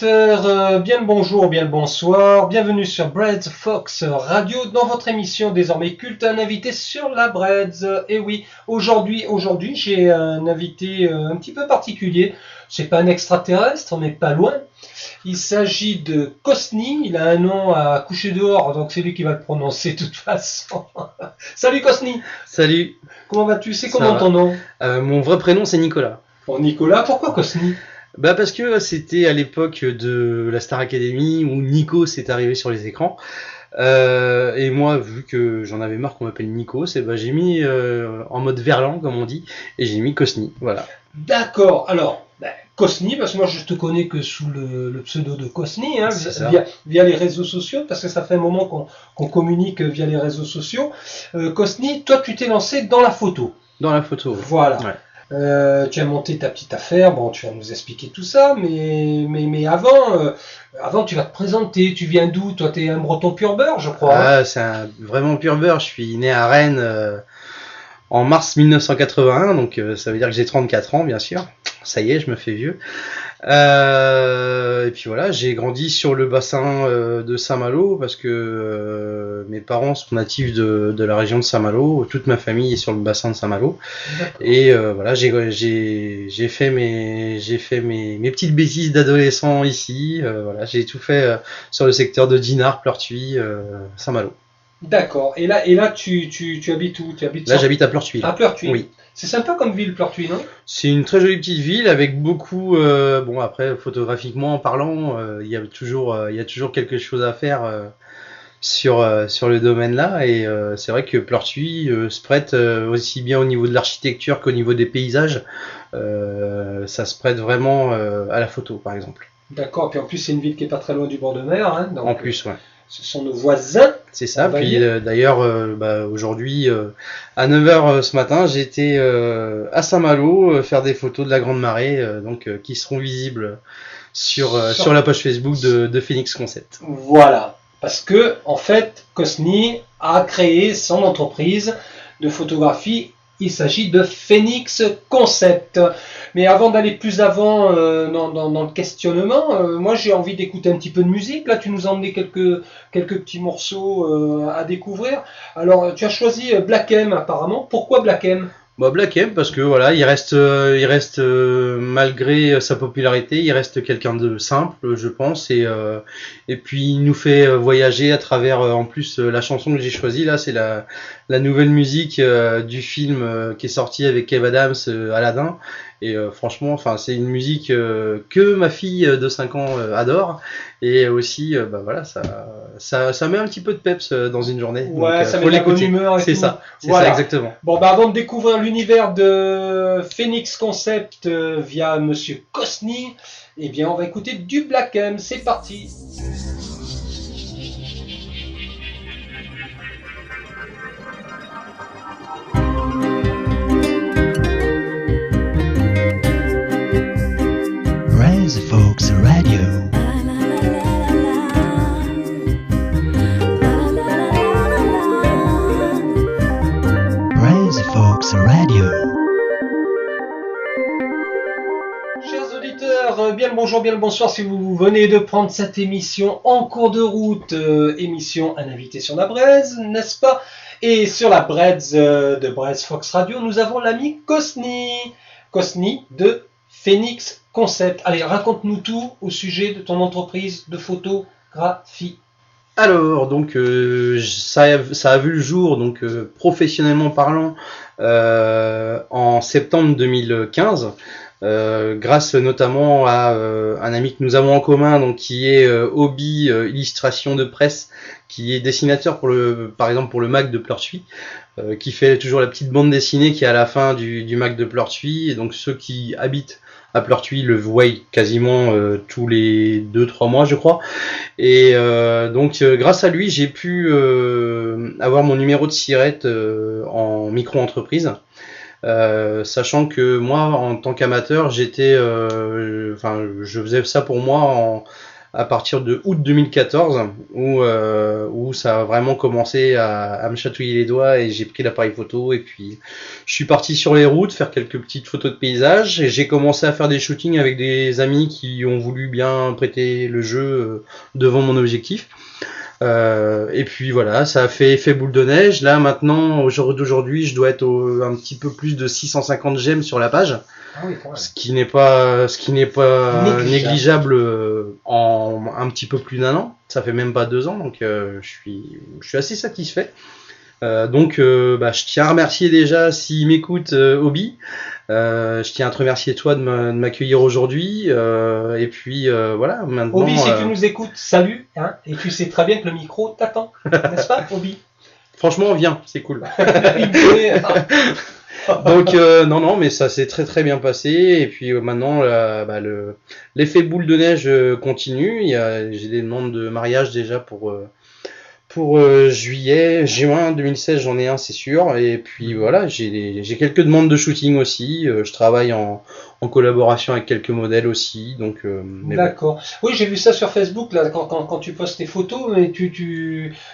auditeurs, bien le bonjour, bien le bonsoir, bienvenue sur Breads Fox Radio, dans votre émission désormais culte, un invité sur la Breads. Et oui, aujourd'hui j'ai un invité un petit peu particulier, c'est pas un extraterrestre, mais pas loin. Il s'agit de Cosni, il a un nom à coucher dehors, donc c'est lui qui va le prononcer de toute façon. Salut Cosni. Salut. Comment vas-tu? C'est comment ton nom? Mon vrai prénom c'est Nicolas. Bon Nicolas, pourquoi Cosni? Bah parce que c'était à l'époque de la Star Academy où Nico s'est arrivé sur les écrans. Et moi, vu que j'en avais marre qu'on m'appelle Nico, j'ai mis en mode verlan comme on dit, et j'ai mis Cosni. Voilà. D'accord. Alors, Cosni, parce que moi je te connais que sous le pseudo de Cosni, hein, via les réseaux sociaux, parce que ça fait un moment qu'on communique via les réseaux sociaux. Cosni, toi tu t'es lancé dans la photo. Dans la photo. Voilà. Ouais. Tu as monté ta petite affaire, bon, tu vas nous expliquer tout ça, mais avant tu vas te présenter. Tu viens d'où? Toi, t'es un Breton pur beurre, je crois. Ah, c'est vraiment pur beurre. Je suis né à Rennes en mars 1981, donc ça veut dire que j'ai 34 ans, bien sûr. Ça y est, je me fais vieux. Et puis voilà, j'ai grandi sur le bassin de Saint-Malo parce que mes parents sont natifs de la région de Saint-Malo. Toute ma famille est sur le bassin de Saint-Malo. Et voilà, j'ai fait mes petites bêtises d'adolescent ici. Voilà, j'ai tout fait sur le secteur de Dinard, Pleurtuis, Saint-Malo. D'accord. Et là, tu habites où? Là, j'habite à Pleurtuis. À Pleurtuis. Oui. C'est sympa comme ville, Pleurtuis, non? C'est une très jolie petite ville avec beaucoup. Bon, après, photographiquement en parlant, il y a toujours quelque chose à faire sur le domaine-là. Et c'est vrai que Pleurtuis se prête aussi bien au niveau de l'architecture qu'au niveau des paysages. Ça se prête vraiment à la photo, par exemple. D'accord. Puis en plus, c'est une ville qui est pas très loin du bord de mer. Hein, donc, en plus, ouais. Ce sont nos voisins. C'est ça. Puis d'ailleurs, aujourd'hui, à 9h ce matin, j'étais à Saint-Malo faire des photos de la Grande Marée, qui seront visibles sur la page Facebook de Phoenix Concept. Voilà. Parce que, en fait, Cosni a créé son entreprise de photographie. Il s'agit de Phoenix Concept. Mais avant d'aller plus avant dans le questionnement, moi j'ai envie d'écouter un petit peu de musique. Là, tu nous as emmené quelques petits morceaux à découvrir. Alors, tu as choisi Black M apparemment. Pourquoi Black M? Black M parce que voilà, il reste malgré sa popularité, il reste quelqu'un de simple, je pense, et puis il nous fait voyager à travers. En plus, la chanson que j'ai choisie là, c'est la nouvelle musique du film qui est sorti avec Kev Adams, Aladdin. Et franchement, c'est une musique que ma fille de 5 ans adore. Et aussi, voilà, ça met un petit peu de peps dans une journée. Ouais, donc, ça met de la bonne humeur. C'est ça, ça exactement. Bon, avant de découvrir l'univers de Phoenix Concept via Monsieur Cosni, eh bien, on va écouter du Black M. C'est parti. Breads Fox Radio. Breads Fox Radio. Chers auditeurs, bien le bonjour, bien le bonsoir si vous venez de prendre cette émission en cours de route, émission Un invité sur la Breads, n'est-ce pas? Et sur la Breads de Breads Fox Radio, nous avons l'ami Cosni de Phoenix Concept. Allez, raconte-nous tout au sujet de ton entreprise de photographie. Alors, donc, ça a vu le jour, donc professionnellement parlant, en septembre 2015, grâce notamment à un ami que nous avons en commun, donc qui est Hobby Illustration de Presse, qui est dessinateur par exemple pour le Mac de Pleurtuis, qui fait toujours la petite bande dessinée qui est à la fin du Mac de Pleurtuis. Et donc ceux qui habitent à Pleurtuis le voient quasiment tous les 2-3 mois, je crois. Et donc grâce à lui, j'ai pu avoir mon numéro de SIRET en micro-entreprise. Sachant que moi, en tant qu'amateur, je faisais ça pour moi à partir de août 2014 où ça a vraiment commencé à me chatouiller les doigts et j'ai pris l'appareil photo et puis je suis parti sur les routes faire quelques petites photos de paysages et j'ai commencé à faire des shootings avec des amis qui ont voulu bien prêter le jeu devant mon objectif. Et puis voilà, ça a fait effet boule de neige. Là maintenant, d'aujourd'hui, je dois être un petit peu plus de 650 j'aime sur la page. Ah oui, quand même. Ce qui n'est pas négligeable en un petit peu plus d'1 an. Ça fait même pas 2 ans, donc je suis assez satisfait. Donc je tiens à remercier déjà s'il m'écoute Obi. Je tiens à te remercier toi de m'accueillir aujourd'hui. Et puis voilà, maintenant. Obi, si tu nous écoutes, salut, hein, et tu sais très bien que le micro t'attend, n'est-ce pas, Obi? Franchement, viens, c'est cool. Il me connaît. Donc non, mais ça s'est très très bien passé. Et puis maintenant, l'effet boule de neige continue. J'ai des demandes de mariage déjà pour juin 2016, j'en ai un, c'est sûr. Et puis voilà, j'ai quelques demandes de shooting aussi. Je travaille en collaboration avec quelques modèles aussi. Donc, mais D'accord. Oui, j'ai vu ça sur Facebook là, quand tu postes tes photos. Mais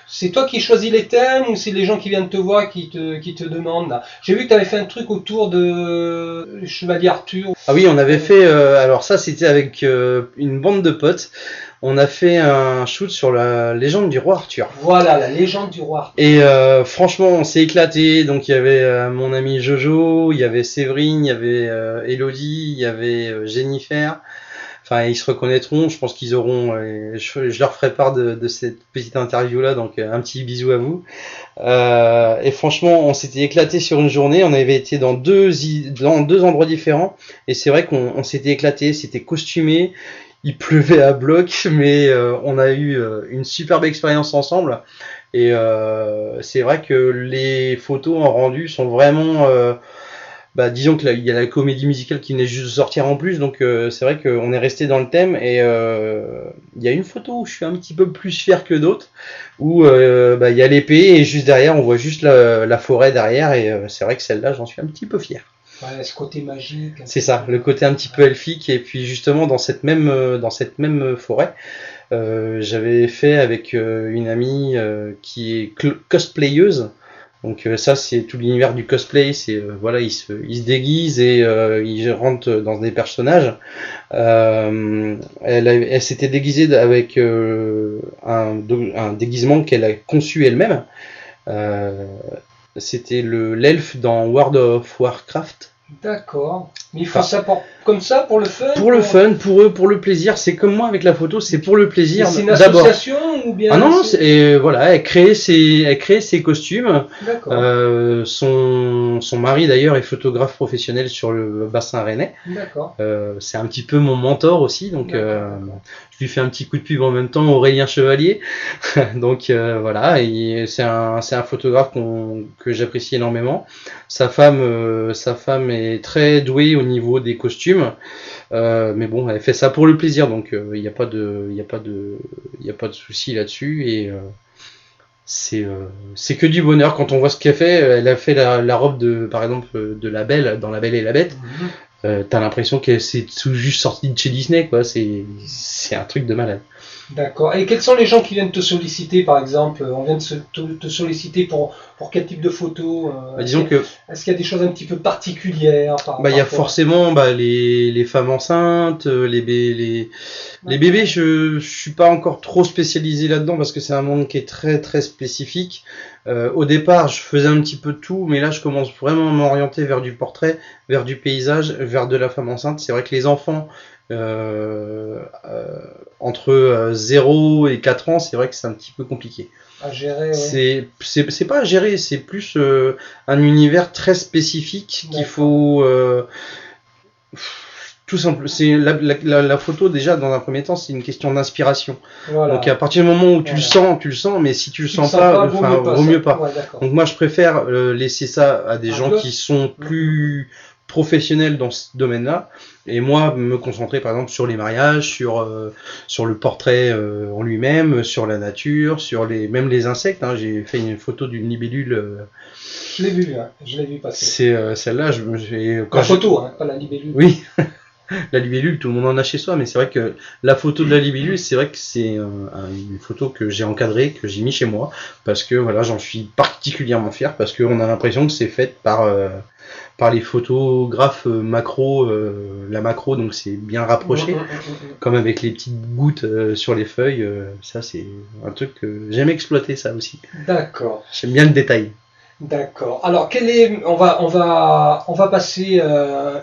c'est toi qui choisis les thèmes ou c'est les gens qui viennent te voir qui te demandent là. J'ai vu que tu avais fait un truc autour de Chevalier Arthur. Ah oui, on avait fait. Alors ça, c'était avec une bande de potes. On a fait un shoot sur la légende du roi Arthur. Voilà, la légende du roi Arthur. Et franchement, on s'est éclaté. Donc il y avait mon ami Jojo, il y avait Séverine, il y avait Elodie, il y avait Jennifer. Enfin, ils se reconnaîtront. Je pense qu'ils auront. Je leur ferai part de cette petite interview là. Donc un petit bisou à vous. Et franchement, on s'était éclaté sur une journée. On avait été dans deux endroits différents. Et c'est vrai qu'on s'était éclaté. C'était costumé. Il pleuvait à bloc, mais on a eu une superbe expérience ensemble. Et c'est vrai que les photos en rendu sont vraiment... disons que là, il y a la comédie musicale qui venait juste de sortir en plus, donc c'est vrai qu'on est resté dans le thème. Et il y a une photo où je suis un petit peu plus fier que d'autres, où il y a l'épée et juste derrière, on voit juste la forêt derrière. Et c'est vrai que celle-là, j'en suis un petit peu fier. Ouais, ce côté magique. C'est ça, le côté un petit peu elfique. Et puis justement dans cette même forêt, j'avais fait avec une amie qui est cosplayeuse. Donc ça c'est tout l'univers du cosplay. C'est voilà, il se déguise et il rentre dans des personnages. Elle s'était déguisée avec un déguisement qu'elle a conçu elle-même. C'était l'elfe dans World of Warcraft. D'accord. Mais il faut ça comme ça, pour le fun? Pour le fun, pour eux, pour le plaisir. C'est comme moi avec la photo, c'est pour le plaisir. C'est une association ou bien? Ah non, voilà, elle crée ses costumes. D'accord. Son mari d'ailleurs est photographe professionnel sur le bassin rennais. D'accord. C'est un petit peu mon mentor aussi, donc je lui fais un petit coup de pub en même temps, Aurélien Chevalier. Donc voilà, c'est un photographe que j'apprécie énormément. Sa femme est très douée au niveau des costumes, mais bon, elle fait ça pour le plaisir, donc il n'y a pas de souci là-dessus. Et c'est que du bonheur quand on voit ce qu'elle fait. Elle a fait la robe par exemple de La Belle dans La Belle et la Bête. T'as l'impression que c'est tout juste sorti de chez Disney, quoi. C'est un truc de malade. D'accord. Et quels sont les gens qui viennent te solliciter, par exemple? On vient de te solliciter pour quel type de photos? Disons que est-ce qu'il y a des choses un petit peu particulières il y a forcément les femmes enceintes, les bébés. Je suis pas encore trop spécialisé là-dedans parce que c'est un monde qui est très très spécifique. Au départ, je faisais un petit peu de tout, mais là, je commence vraiment à m'orienter vers du portrait, vers du paysage, vers de la femme enceinte. C'est vrai que les enfants entre 0 et 4 ans, c'est vrai que c'est un petit peu compliqué. À gérer, ouais. C'est pas à gérer, c'est plus un univers très spécifique qu'il faut tout simple. C'est la photo déjà dans un premier temps, c'est une question d'inspiration. Voilà. Donc à partir du moment où tu le sens, mais si tu le sens pas, vaut mieux pas. Ouais, donc moi je préfère laisser ça à des gens qui sont plus professionnels dans ce domaine-là, et moi me concentrer par exemple sur les mariages, sur le portrait en lui-même, sur la nature, même les insectes. J'ai fait une photo d'une libellule. Je l'ai vu passer. C'est celle-là. La photo, pas la libellule. Oui. La libellule, tout le monde en a chez soi, mais c'est vrai que la photo de la libellule, c'est vrai que c'est une photo que j'ai encadrée, que j'ai mis chez moi, parce que voilà, j'en suis particulièrement fier, parce qu'on a l'impression que c'est fait par les photographes macro, la macro, donc c'est bien rapproché, comme avec les petites gouttes sur les feuilles. Ça, c'est un truc que j'aime exploiter, ça aussi. D'accord. J'aime bien le détail. D'accord. Alors, on va passer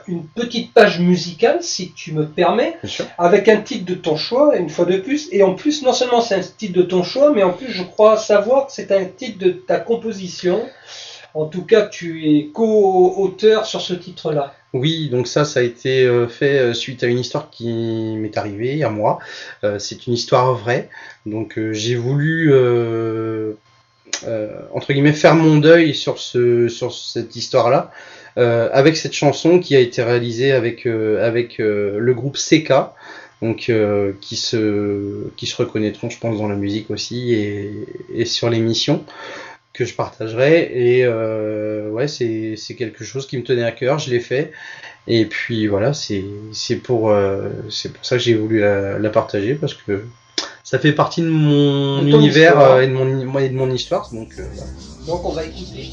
une petite page musicale, si tu me permets, Bien sûr. avec un titre de ton choix, une fois de plus. Et en plus, non seulement c'est un titre de ton choix, mais en plus, je crois savoir que c'est un titre de ta composition. En tout cas, tu es co-auteur sur ce titre-là. Oui, donc ça a été fait suite à une histoire qui m'est arrivée à moi. C'est une histoire vraie. Donc j'ai voulu entre guillemets faire mon deuil sur cette histoire-là, avec cette chanson qui a été réalisée avec le groupe CK, donc qui se reconnaîtront, je pense, dans la musique aussi et sur l'émission que je partagerai. Et ouais, c'est quelque chose qui me tenait à cœur, je l'ai fait. Et puis voilà, c'est pour ça que j'ai voulu la partager, parce que ça fait partie de mon De ton univers histoire. et de mon histoire. Donc voilà. Donc, on va écouter.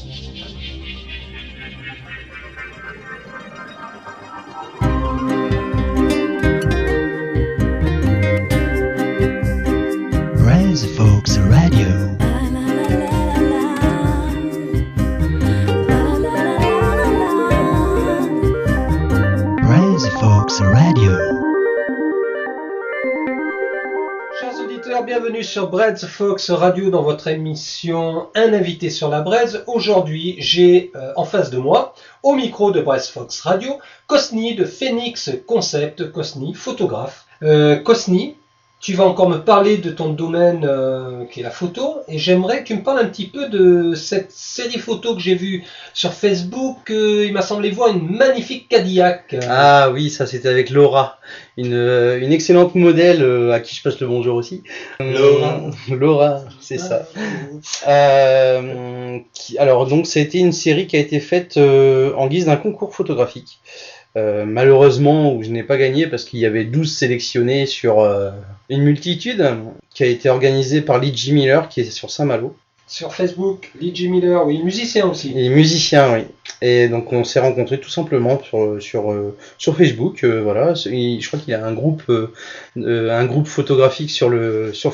Brains Folks Radio. Brains Folks Radio. Chers auditeurs, bienvenue sur Breads Fox Radio dans votre émission Un invité sur la braise. Aujourd'hui, j'ai en face de moi, au micro de Breads Fox Radio, Cosni de Phoenix Concept. Cosni, photographe. Cosni, tu vas encore me parler de ton domaine qui est la photo, et j'aimerais que tu me parles un petit peu de cette série photo que j'ai vue sur Facebook. Il m'a semblé voir une magnifique Cadillac. Ah oui, ça c'était avec Laura, une excellente modèle à qui je passe le bonjour aussi. Laura, c'est ça. Alors donc ça a été une série qui a été faite en guise d'un concours photographique. Malheureusement, où je n'ai pas gagné parce qu'il y avait 12 sélectionnés sur une multitude qui a été organisée par Lee Miller, qui est sur Saint-Malo. Sur Facebook, Lee Miller, oui, musicien aussi. Et musicien, oui. Et donc on s'est rencontrés tout simplement sur Facebook. Voilà, je crois qu'il y a un groupe photographique sur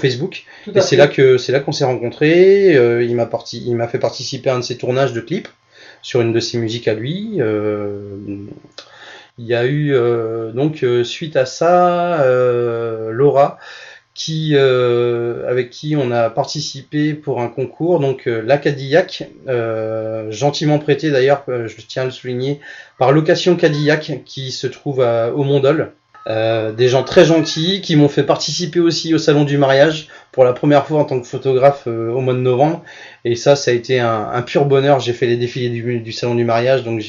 Facebook. Tout à Et fait. c'est là qu'on s'est rencontrés. Il m'a fait participer à un de ses tournages de clips sur une de ses musiques à lui. Il y a eu donc suite à ça Laura avec qui on a participé pour un concours, donc la Cadillac, gentiment prêtée d'ailleurs, je tiens à le souligner, par Location Cadillac qui se trouve au Mondol. Des gens très gentils qui m'ont fait participer aussi au salon du mariage pour la première fois en tant que photographe au mois de novembre, et ça a été un pur bonheur. J'ai fait les défilés du salon du mariage, donc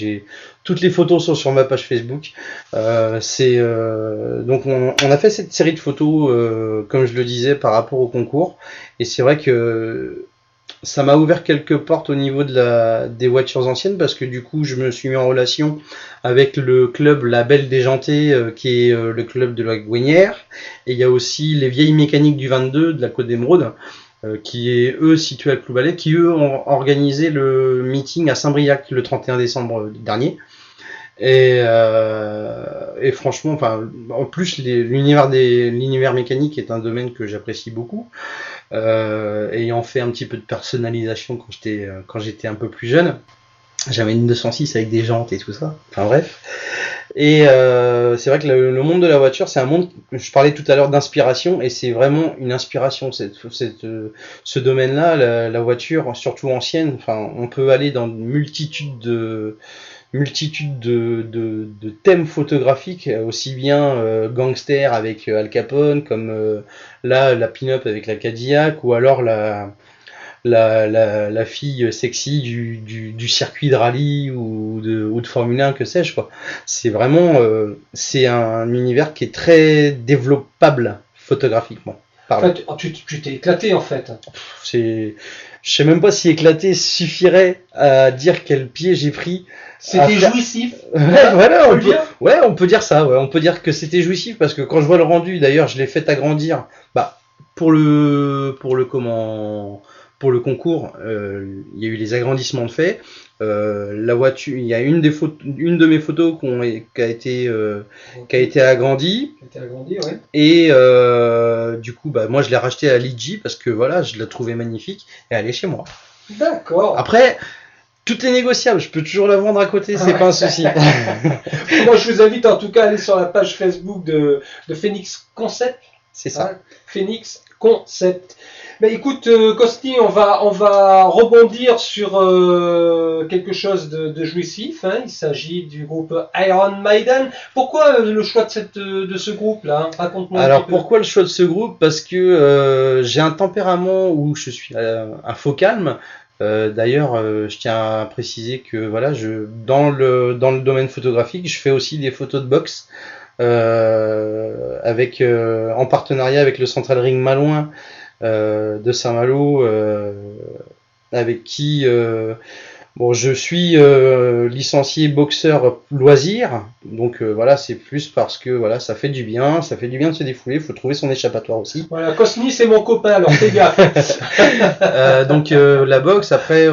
toutes les photos sont sur ma page Facebook. Donc on a fait cette série de photos comme je le disais par rapport au concours, et c'est vrai que ça m'a ouvert quelques portes au niveau des voitures anciennes, parce que du coup je me suis mis en relation avec le club La Belle Déjantée, qui est le club de la Gouinière, et il y a aussi les vieilles mécaniques du 22 de la Côte d'Émeraude, qui est eux situés à Cloubalet, qui eux ont organisé le meeting à Saint-Briac le 31 décembre dernier. Et franchement, enfin, en plus l'univers mécanique est un domaine que j'apprécie beaucoup, ayant fait un petit peu de personnalisation quand j'étais un peu plus jeune. J'avais une 206 avec des jantes et tout ça, enfin bref. Et c'est vrai que le monde de la voiture, c'est un monde, je parlais tout à l'heure d'inspiration, et c'est vraiment une inspiration, ce domaine-là, la voiture, surtout ancienne. Enfin, on peut aller dans une multitude de thèmes photographiques, aussi bien gangster avec Al Capone, comme là la pin-up avec la Cadillac, ou alors la fille sexy du circuit de rallye ou de Formule 1, que sais-je, quoi. C'est vraiment c'est un univers qui est très développable photographiquement. Pardon. En fait, tu t'es éclaté en fait. Je sais même pas si éclaté suffirait à dire quel pied j'ai pris. C'était faire- jouissif. Ouais, voilà, Faut on le peut, dire. ouais, on peut dire ça. Ouais, on peut dire que c'était jouissif parce que quand je vois le rendu, d'ailleurs, je l'ai fait agrandir. Bah, pour le concours, il y a eu les agrandissements de fait. La voiture, il y a une de mes photos qui a été agrandie. Qui a été agrandi, ouais. Et du coup, bah, moi, je l'ai racheté à Lidji parce que voilà, je la trouvais magnifique et elle est chez moi. D'accord. Après, tout est négociable. Je peux toujours la vendre à côté, c'est pas un souci. Moi, je vous invite en tout cas à aller sur la page Facebook de Phoenix Concept. C'est ça. Hein, Phoenix Concept. Mais écoute, Costy, on va rebondir sur quelque chose de jouissif. Hein. Il s'agit du groupe Iron Maiden. Pourquoi le choix de ce groupe-là, hein? Raconte-moi un Alors petit peu. pourquoi le choix de ce groupe? Parce que j'ai un tempérament où je suis un faux calme. D'ailleurs, je tiens à préciser que voilà, dans le domaine photographique, je fais aussi des photos de boxe en partenariat avec le Central Ring Malouin de Saint-Malo, avec qui je suis licencié boxeur loisir, donc voilà, c'est plus parce que voilà, ça fait du bien de se défouler, il faut trouver son échappatoire aussi. Voilà, Cosny, c'est mon copain, alors fais gaffe. Donc la boxe, après,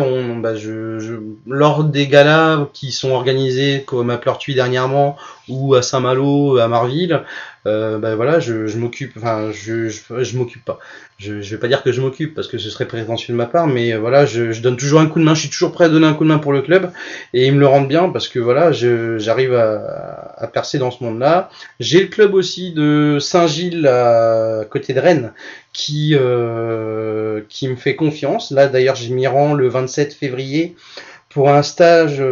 lors des galas qui sont organisés comme à Pleurtuis dernièrement ou à Saint-Malo, à Marville, voilà, je m'occupe, enfin, je m'occupe pas. Je vais pas dire que je m'occupe parce que ce serait prétentieux de ma part, mais voilà, je donne toujours un coup de main, je suis toujours prêt à donner un coup de main pour le club et ils me le rendent bien parce que voilà, j'arrive à percer dans ce monde-là. J'ai le club aussi de Saint-Gilles à côté de Rennes qui me fait confiance. Là d'ailleurs, je m'y rends le 27 février pour un stage,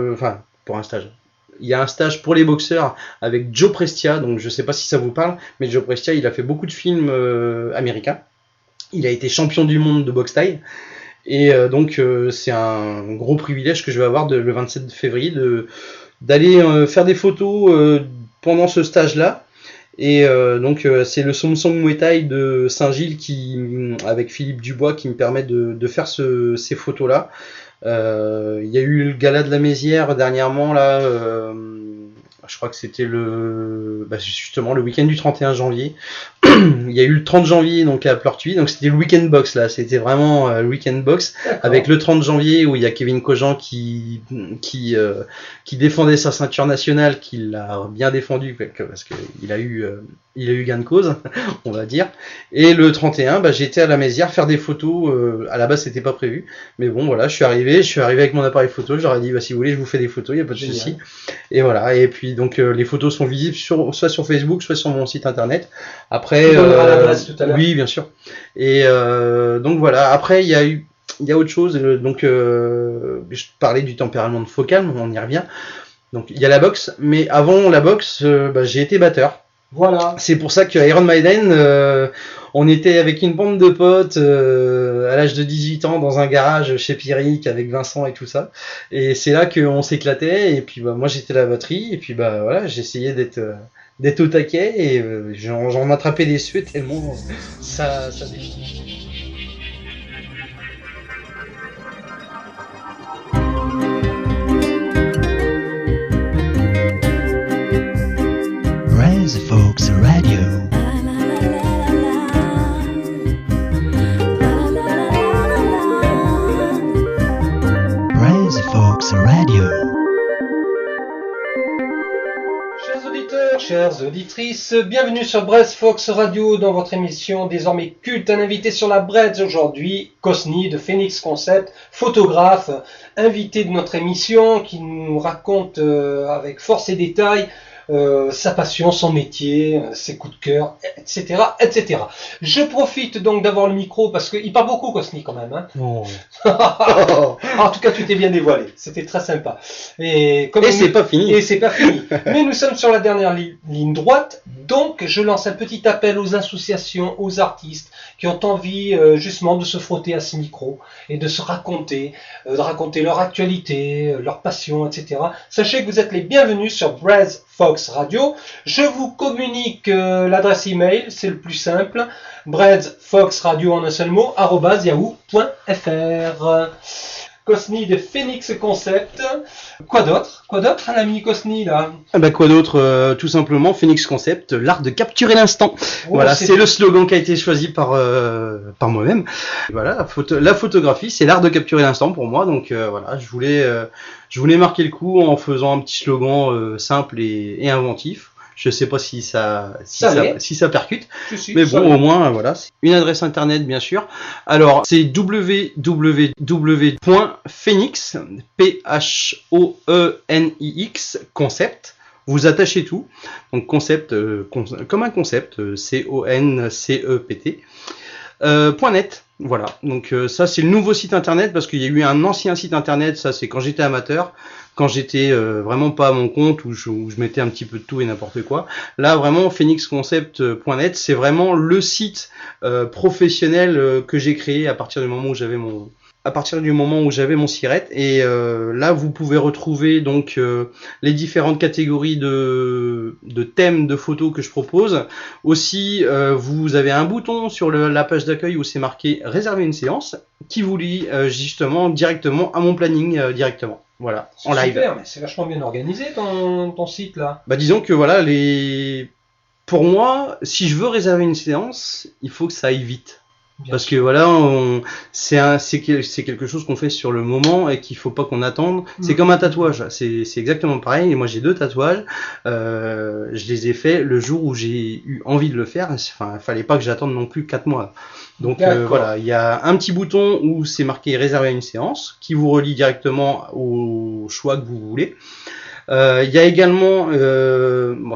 il y a un stage pour les boxeurs avec Joe Prestia, donc je sais pas si ça vous parle, mais Joe Prestia, il a fait beaucoup de films américains. Il a été champion du monde de boxe thaï. Et donc c'est un gros privilège que je vais avoir le 27 février d'aller faire des photos pendant ce stage-là. Et donc c'est le Somsong Muay Thai de Saint-Gilles avec Philippe Dubois qui me permet de faire ces photos-là. Il y a eu le gala de la Mézières dernièrement là. Je crois que c'était justement le week-end du 31 janvier. Il y a eu le 30 janvier donc à Pleurtuis, donc c'était le week-end box là, c'était vraiment le week-end box. D'accord. Avec le 30 janvier où il y a Kevin Kojand qui défendait sa ceinture nationale, qui l'a bien défendu parce qu'il a eu gain de cause, on va dire. Et le 31, j'étais à la Mézière faire des photos. À la base c'était pas prévu, mais bon voilà, je suis arrivé avec mon appareil photo. Je leur ai dit si vous voulez je vous fais des photos, il y a pas de souci. Et voilà, et puis donc les photos sont visibles soit sur Facebook, soit sur mon site internet. Après, l'adresse tout à l'heure. Oui, bien sûr. Et donc voilà. Après, il y a autre chose. Donc, je parlais du tempérament de faux calme, on y revient. Donc, il y a la boxe, mais avant la boxe, j'ai été batteur. Voilà. C'est pour ça que Iron Maiden, on était avec une bande de potes à l'âge de 18 ans dans un garage chez Pierrick avec Vincent et tout ça. Et c'est là qu'on s'éclatait. Et puis moi j'étais à la batterie. Et puis voilà, j'essayais d'être au taquet et j'en attrapais des sueux tellement ça déchire. Brass Folks Radio. Brass Folks Radio. Chers auditeurs, chères auditrices, bienvenue sur Brass Fox Radio dans votre émission désormais culte. Un invité sur la Braise aujourd'hui, Cosny de Phoenix Concept, photographe, invité de notre émission qui nous raconte avec force et détail sa passion, son métier, ses coups de cœur, etc., etc. Je profite donc d'avoir le micro parce qu'il parle beaucoup, Cosny, quand même. Hein. Oh. En tout cas, tu t'es bien dévoilé. C'était très sympa. Et c'est pas fini. Et c'est pas fini. Mais nous sommes sur la dernière ligne droite. Donc, je lance un petit appel aux associations, aux artistes qui ont envie justement de se frotter à ce micro et de se raconter, de raconter leur actualité, leur passion, etc. Sachez que vous êtes les bienvenus sur Brass Fox Radio. Je vous communique l'adresse email, c'est le plus simple, breadsfoxradio en un seul mot, @yahoo.fr. Cosni de Phoenix Concept. Quoi d'autre, l'ami Cosni, là? Quoi d'autre, tout simplement, Phoenix Concept, l'art de capturer l'instant. Voilà, c'est le slogan qui a été choisi par moi-même. Voilà, la photographie, c'est l'art de capturer l'instant pour moi. Donc voilà, je voulais marquer le coup en faisant un petit slogan simple et inventif. Je sais pas si ça percute, mais bon, au moins, voilà. C'est une adresse internet, bien sûr. Alors, c'est www.phoenix, Phoenix, concept. Vous attachez tout. Donc, concept, comme un concept, CONCEPT. .net, voilà. Donc ça c'est le nouveau site internet parce qu'il y a eu un ancien site internet, ça c'est quand j'étais amateur, quand j'étais vraiment pas à mon compte où je mettais un petit peu de tout et n'importe quoi. Là vraiment phoenixconcept.net, c'est vraiment le site professionnel que j'ai créé à partir du moment où j'avais mon SIRET, et là vous pouvez retrouver donc les différentes catégories de thèmes de photos que je propose. Aussi vous avez un bouton sur la page d'accueil où c'est marqué réserver une séance qui vous lie justement directement à mon planning directement. Voilà, en live. Super, mais c'est vachement bien organisé ton site là. Disons que voilà, pour moi, si je veux réserver une séance, il faut que ça aille vite. Parce que voilà, c'est quelque chose qu'on fait sur le moment et qu'il faut pas qu'on attende. C'est comme un tatouage, c'est exactement pareil. Et moi j'ai 2 tatouages, je les ai faits le jour où j'ai eu envie de le faire. Enfin, il fallait pas que j'attende non plus 4 mois. Donc voilà, il y a un petit bouton où c'est marqué réserver une séance qui vous relie directement au choix que vous voulez. Il y a également,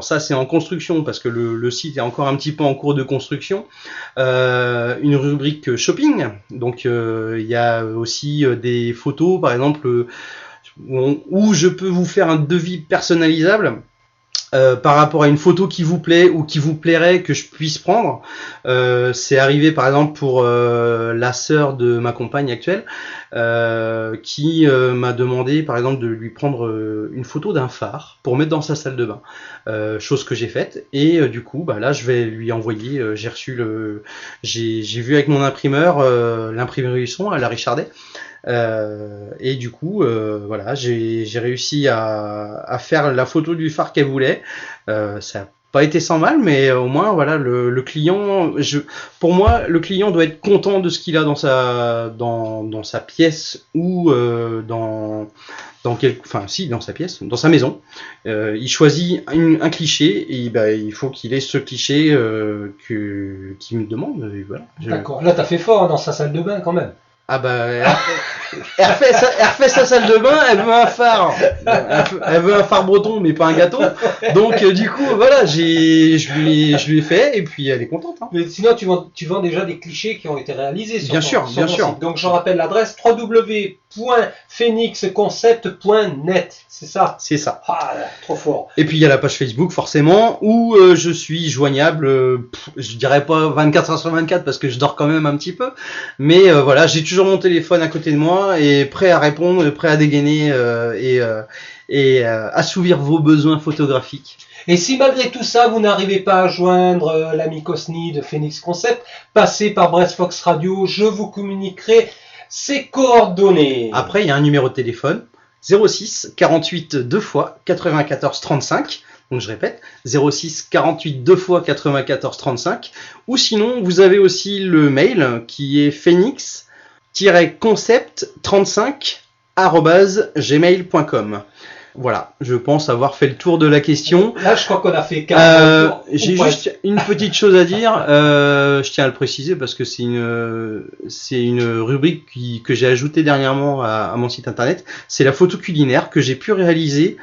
ça c'est en construction parce que le site est encore un petit peu en cours de construction, une rubrique shopping. Donc il y a aussi des photos par exemple où je peux vous faire un devis personnalisable. Par rapport à une photo qui vous plaît ou qui vous plairait que je puisse prendre. C'est arrivé par exemple pour la sœur de ma compagne actuelle qui m'a demandé par exemple de lui prendre une photo d'un phare pour mettre dans sa salle de bain, chose que j'ai faite, et du coup là je vais lui envoyer, j'ai vu avec mon imprimeur, l'imprimerie son à la Richardet. Et du coup voilà, j'ai réussi à faire la photo du phare qu'elle voulait. Ça n'a pas été sans mal, mais au moins voilà, le client, pour moi le client doit être content de ce qu'il a dans sa pièce ou dans sa pièce, dans sa maison. Il choisit un cliché et il faut qu'il ait ce cliché qu'il me demande. Et voilà. D'accord, là t'as fait fort dans sa salle de bain quand même. Elle refait sa salle de bain, elle veut un phare. Elle veut un phare breton, mais pas un gâteau. Donc, du coup, voilà, je lui ai fait, et puis elle est contente. Hein. Mais sinon, tu vends déjà des clichés qui ont été réalisés sur bien sûr. site. Donc, je rappelle l'adresse www.phoenixconcept.net. C'est ça? C'est ça. Ah, trop fort. Et puis, il y a la page Facebook, forcément, où je suis joignable, je dirais pas 24h/24 parce que je dors quand même un petit peu. Mais voilà, j'ai toujours mon téléphone à côté de moi et prêt à répondre, prêt à dégainer et assouvir vos besoins photographiques. Et si malgré tout ça, vous n'arrivez pas à joindre l'ami Cosni de Phoenix Concept, passez par Brest Fox Radio, je vous communiquerai ses coordonnées. Après, il y a un numéro de téléphone, 06 48 2 fois 94 35. Donc je répète, 06 48 2 fois 94 35. Ou sinon, vous avez aussi le mail qui est phoenix-concept35@gmail.com. Voilà, je pense avoir fait le tour de la question. Là, je crois qu'on a fait 4 J'ai juste une petite chose à dire. Je tiens à le préciser parce que c'est une rubrique que j'ai ajoutée dernièrement à mon site internet. C'est la photo culinaire que j'ai pu réaliser.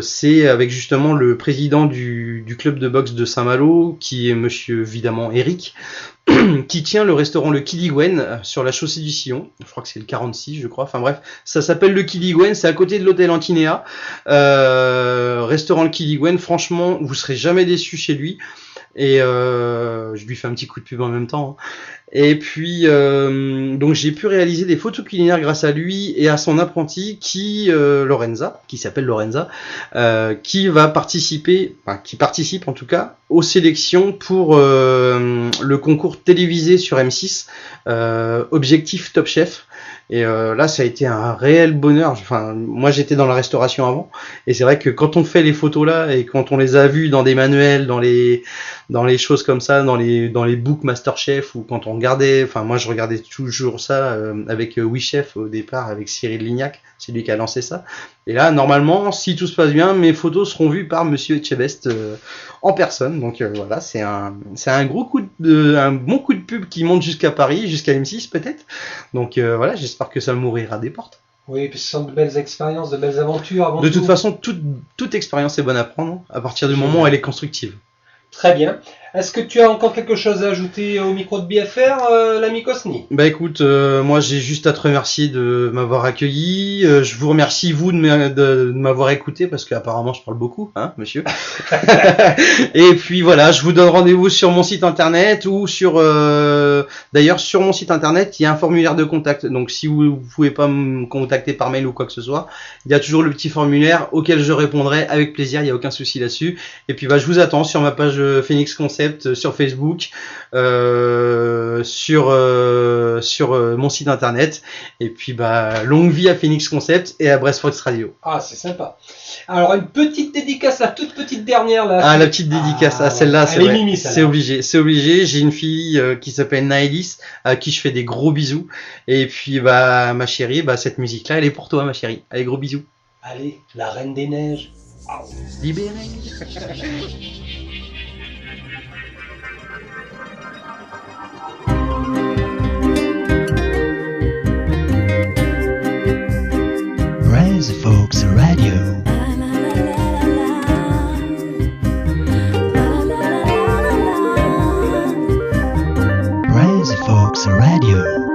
C'est avec justement le président du club de boxe de Saint-Malo, qui est monsieur évidemment Eric, qui tient le restaurant Le Kiligwen sur la chaussée du Sillon. Je crois que c'est le 46, je crois. Enfin bref, ça s'appelle Le Kiligwen, c'est à côté de l'hôtel Antinéa. Restaurant Le Kiligwen, franchement, vous serez jamais déçus chez lui. Et je lui fais un petit coup de pub en même temps. Et puis donc j'ai pu réaliser des photos culinaires grâce à lui et à son apprenti qui s'appelle Lorenza, qui participe en tout cas aux sélections pour le concours télévisé sur M6, Objectif Top Chef. Et là, ça a été un réel bonheur. Enfin, moi, j'étais dans la restauration avant, et c'est vrai que quand on fait les photos là et quand on les a vues dans des manuels, dans les choses comme ça, dans les books MasterChef, ou quand on regardait, enfin moi je regardais toujours ça avec WeChef au départ, avec Cyril Lignac, c'est lui qui a lancé ça. Et là, normalement, si tout se passe bien, mes photos seront vues par Monsieur Etchebest en personne. Donc voilà, c'est un bon coup de pub qui monte jusqu'à Paris, jusqu'à M6 peut-être. Donc voilà, j'espère que ça m'ouvrira des portes. Oui, puis ce sont de belles expériences, de belles aventures. Avant de tout. toute façon, toute expérience est bonne à prendre à partir du moment où elle est constructive. Très bien. Est-ce que tu as encore quelque chose à ajouter au micro de BFR, l'ami Cosni ? Bah écoute, moi j'ai juste à te remercier de m'avoir accueilli. Je vous remercie vous de m'avoir écouté, parce qu'apparemment je parle beaucoup, hein, monsieur. Et puis voilà, je vous donne rendez-vous sur mon site internet ou d'ailleurs sur mon site internet il y a un formulaire de contact. Donc si vous pouvez pas me contacter par mail ou quoi que ce soit, il y a toujours le petit formulaire auquel je répondrai avec plaisir. Il y a aucun souci là-dessus. Et puis je vous attends sur ma page Phoenix Concept sur Facebook, sur mon site internet. Et puis longue vie à Phoenix Concept et à Brest Fox Radio. Ah, c'est sympa. Alors une petite dédicace, la toute petite dernière là. Ah, la petite dédicace, celle-là, c'est vrai. Mimi, c'est obligé. J'ai une fille qui s'appelle Naëlis, à qui je fais des gros bisous. Et puis ma chérie, cette musique-là, elle est pour toi, ma chérie. Allez, gros bisous. Allez, la Reine des Neiges. Libérée. Brez Folks Radio. Brez Folks Radio.